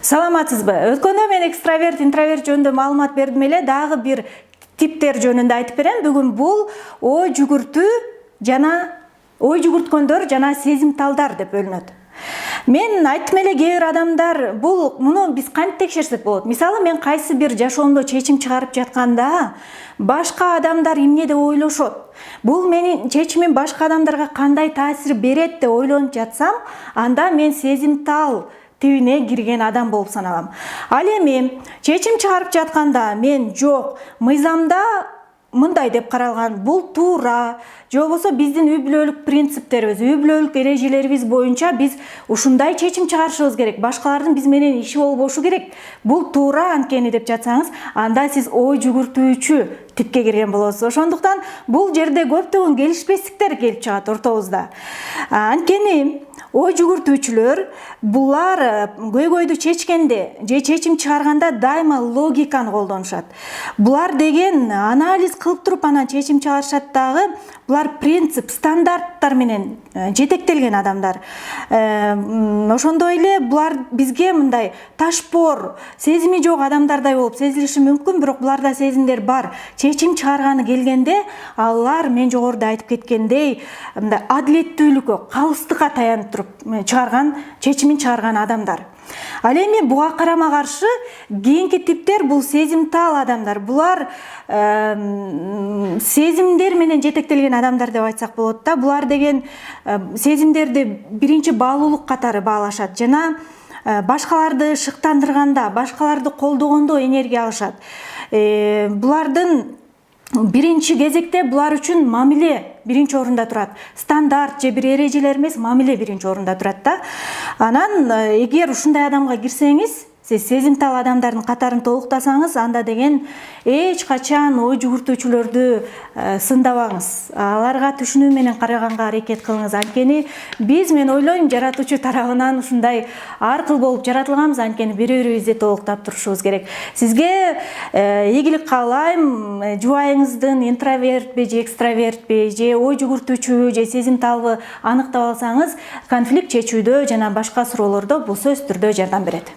Саламатсызбы? Өткөндө мен экстраверт, интроверт жөнүндө маалымат бердим эле, дагы бир типтер жөнүндө айтып берем. Бүгүн бул ой жүгүртүү жана ой жүгүрткөндөр жана сезимталдар деп бөлүнөт. Мен айттым эле, кээ бир адамдар муну биз кантип текшерсек болот? Мисалы, мен кайсы бир жашоомдо чечим чыгарып жатканда, башка адамдар эмне деп ойлошот? Бул менин чечимим башка адамдарга кандай таасир берет деп ойлонуп жатсам, анда мен сезимтал тибине кирген адам болуп саналам. Ал эми чечим чыгарып жатканда мен жок, мыйзамда мындай деп каралган, бул туура, же болбосо биздин үй бүлөлүк принциптерибиз, үй бүлөлүк эрежелерибиз боюнча биз ушундай чечим чыгарышыбыз керек, башкалардын биз менен иши болбошу керек. Бул туура анткени деп жатсаңыз, анда сиз ой жүгүртүүчү типке кирген болосуз. Ошондуктан бул жерде көптөгөн келишпестиктер келип чыгат ортобузда. Анткени ой жүгүртүүчүлөр булар көйгөйдү чечкенде же чечим чыгарганда дайыма логиканы колдонушат. Булар деген анализ кылып туруп анан чечим чыгарышат дагы. Булар принцип, стандарттар менен жетектелген адамдар. Ошондой эле булар бизге мындай ташпор, сезими жок адамдардай болуп сезилиши мүмкүн, бирок буларда сезимдер бар. Чечим чыгарганы келгенде, алар мен жогоруда айтып кеткендей, мындай адилеттүүлүккө, калыстыкка таянып туруп чечимин чыгарган адамдар. Ал эми буга карама каршы кийинки типтер бул сезимтал адамдар. Булар сезимдер менен жетектелген адамдар деп айтсак болот да. Булар деген сезимдерди биринчи баалуулук катары баалашат жана башкаларды шыктандырганда, башкаларды колдогондо энергия алышат. Булардын биринчи кезекте булар үчүн мамиле биринчи орунда турат. Стандарт же бир эрежелер эмес, мамиле биринчи орунда турат да. Анан эгер ушундай адамга кирсеңиз, сиз сезимтал адамдардын катарын толуктасаңыз, анда деген эч качан ой жүгүртүүчүлөрдү сындабаңыз. Аларга түшүнүү менен караганга аракет кылыңыз. Анткени мен ойлойм, жаратуучу тарабынан ушундай ар кыл болуп жаратылганбыз, анткени бири-бирибизди толуктап турушубуз керек. Сизге ийгилик каалайм. Жубайыңыздын интровертпи же экстравертпи же ой жүгүртүүчүбү же сезимталбы аныктап алсаңыз, конфликт чечүүдө жана башка суроолордо бул сөзсүз түрдө жардам берет.